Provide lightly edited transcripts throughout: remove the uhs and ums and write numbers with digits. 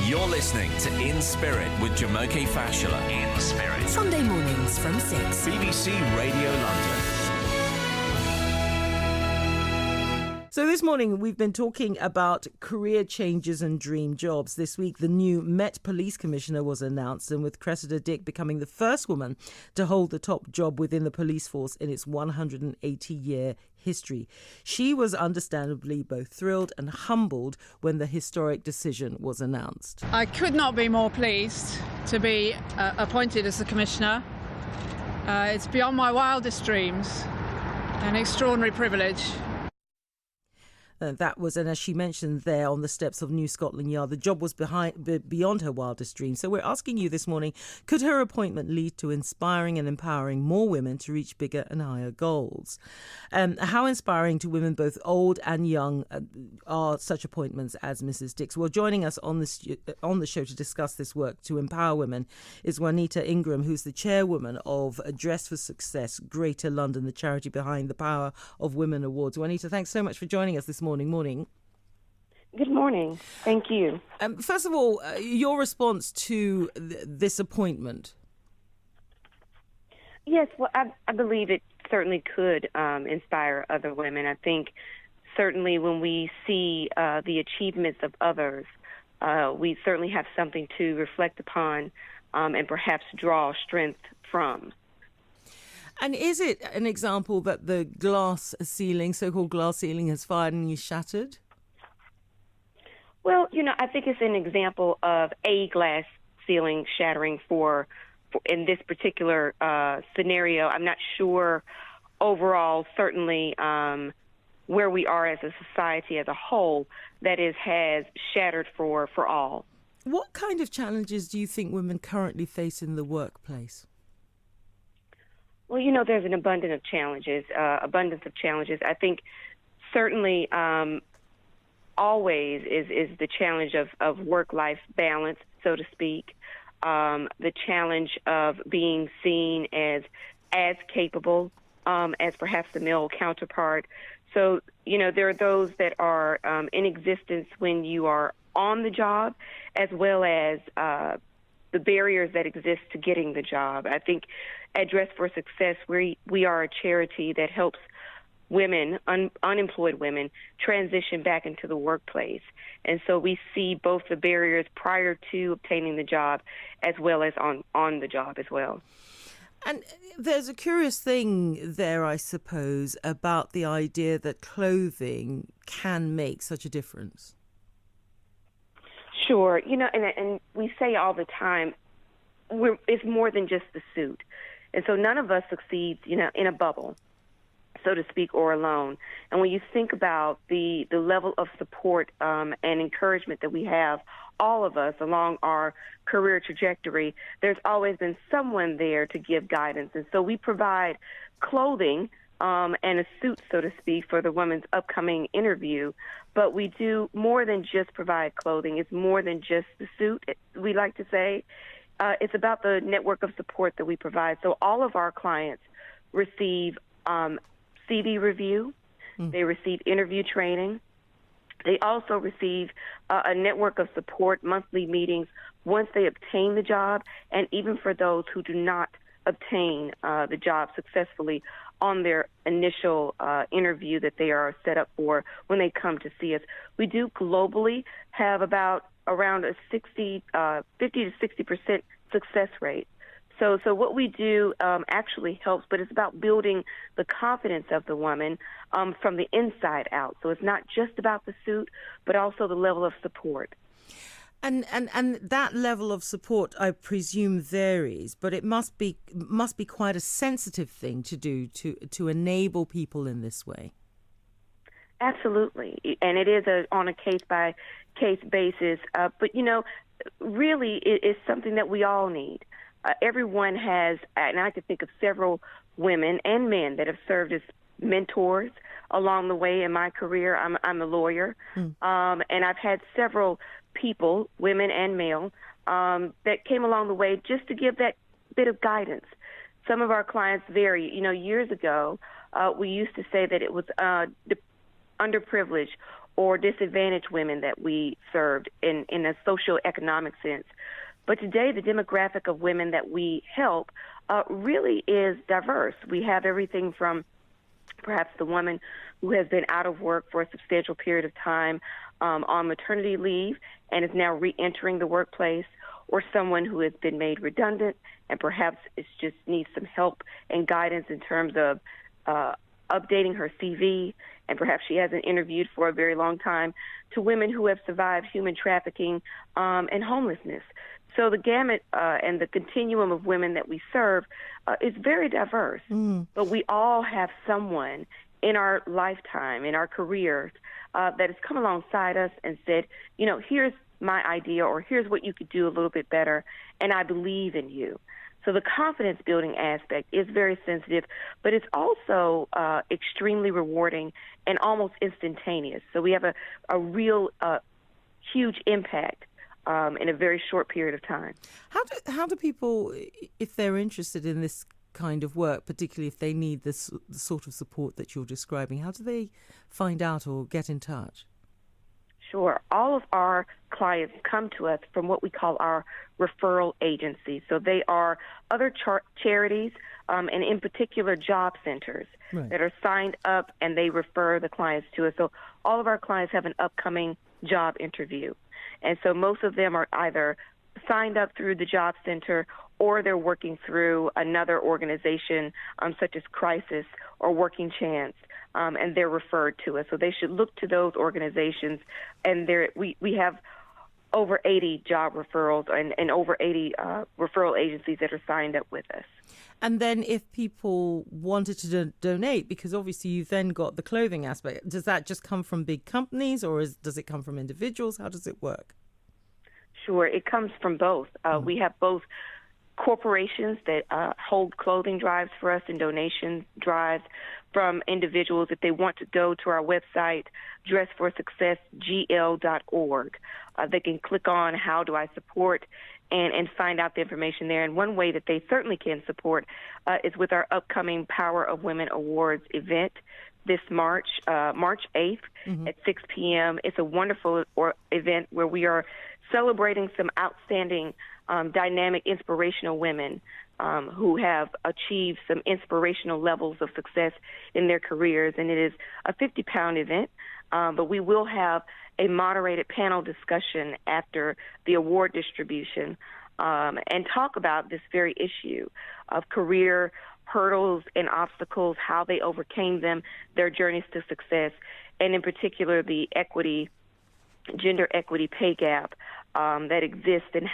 You're listening to Inspirit with Jumoke Fashola. Inspirit. Sunday mornings from 6. BBC Radio London. So this morning we've been talking about career changes and dream jobs. This week the new Met Police Commissioner was announced, and with Cressida Dick becoming the first woman to hold the top job within the police force in its 180-year history. She was understandably both thrilled and humbled when the historic decision was announced. I could not be more pleased to be appointed as the Commissioner. It's beyond my wildest dreams, an extraordinary privilege. That was, and as she mentioned there on the steps of New Scotland Yard, the job was beyond her wildest dreams. So we're asking you this morning, could her appointment lead to inspiring and empowering more women to reach bigger and higher goals? How inspiring to women, both old and young, are such appointments as Mrs. Dick's? Well, joining us on the show to discuss this work to empower women is Juanita Ingram, who's the chairwoman of Dress for Success Greater London, the charity behind the Power of Women Awards. Juanita, thanks so much for joining us this morning. Morning. Good morning. Thank you. First of all, your response to this appointment? Yes, well, I believe it certainly could inspire other women. I think certainly when we see the achievements of others, we certainly have something to reflect upon and perhaps draw strength from. And is it an example that the glass ceiling, so-called glass ceiling, has finally shattered? Well, I think it's an example of a glass ceiling shattering for in this particular scenario. I'm not sure overall, certainly where we are as a society as a whole, that has shattered for all. What kind of challenges do you think women currently face in the workplace? Well, there's an abundance of challenges. I think certainly always is the challenge of work-life balance, so to speak, the challenge of being seen as capable as perhaps the male counterpart. So, there are those that are in existence when you are on the job, as well as the barriers that exist to getting the job. I think at Dress for Success, we are a charity that helps women, unemployed women, transition back into the workplace. And so we see both the barriers prior to obtaining the job as well as on the job as well. And there's a curious thing there, I suppose, about the idea that clothing can make such a difference. Sure. And we say all the time, it's more than just the suit. And so none of us succeeds, in a bubble, so to speak, or alone. And when you think about the level of support and encouragement that we have, all of us along our career trajectory, there's always been someone there to give guidance. And so we provide clothing and a suit, so to speak, for the woman's upcoming interview. But we do more than just provide clothing. It's more than just the suit, we like to say. It's about the network of support that we provide. So all of our clients receive CV review. They receive interview training. They also receive a network of support, monthly meetings once they obtain the job, and even for those who do not obtain the job successfully on their initial interview that they are set up for when they come to see us. We do globally have around a 50 to 60% success rate. So what we do actually helps, but it's about building the confidence of the woman from the inside out. So it's not just about the suit, but also the level of support. And that level of support, I presume, varies, but it must be quite a sensitive thing to do to enable people in this way. Absolutely, and it is on a case-by-case basis. But really, it's something that we all need. Everyone has, and I can think of several women and men that have served as mentors along the way in my career. I'm a lawyer, and I've had several people, women and male, that came along the way just to give that bit of guidance. Some of our clients vary. Years ago, we used to say that it was underprivileged or disadvantaged women that we served in a socioeconomic sense. But today, the demographic of women that we help really is diverse. We have everything from perhaps the woman who has been out of work for a substantial period of time on maternity leave and is now re-entering the workplace, or someone who has been made redundant and perhaps just needs some help and guidance in terms of updating her CV, and perhaps she hasn't interviewed for a very long time, to women who have survived human trafficking and homelessness. So the gamut and the continuum of women that we serve is very diverse. But we all have someone in our lifetime, in our careers, that has come alongside us and said, here's my idea, or here's what you could do a little bit better, and I believe in you. So the confidence building aspect is very sensitive, but it's also extremely rewarding and almost instantaneous. So we have a real huge impact in a very short period of time. How do people, if they're interested in this kind of work, particularly if they need the sort of support that you're describing, how do they find out or get in touch? Sure. All of our clients come to us from what we call our referral agencies. So they are other charities and in particular job centers that are signed up, and they refer the clients to us. So all of our clients have an upcoming job interview. And so most of them are either signed up through the job center, or they're working through another organization such as Crisis or Working Chance, and they're referred to us. So they should look to those organizations, and we have over 80 job referrals and over 80 referral agencies that are signed up with us. And then if people wanted to donate, because obviously you've then got the clothing aspect, does that just come from big companies, or does it come from individuals? How does it work? Sure, it comes from both. We have both corporations that hold clothing drives for us and donation drives from individuals. If they want to go to our website, dressforsuccessgl.org, they can click on How Do I Support and find out the information there. And one way that they certainly can support is with our upcoming Power of Women Awards event this March 8th at 6 p.m. It's a wonderful event where we are celebrating some outstanding, dynamic, inspirational women who have achieved some inspirational levels of success in their careers. And it is a 50-pound event, but we will have a moderated panel discussion after the award distribution and talk about this very issue of career hurdles and obstacles, how they overcame them, their journeys to success, and in particular the gender equity pay gap that exists, and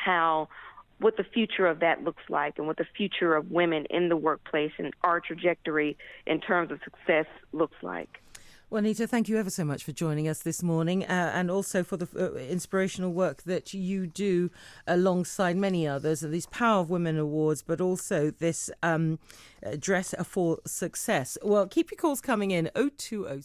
what the future of that looks like, and what the future of women in the workplace and our trajectory in terms of success looks like. Juanita, thank you ever so much for joining us this morning, and also for the inspirational work that you do alongside many others, these Power of Women Awards, but also this Dress for Success. Well, keep your calls coming in, 0207.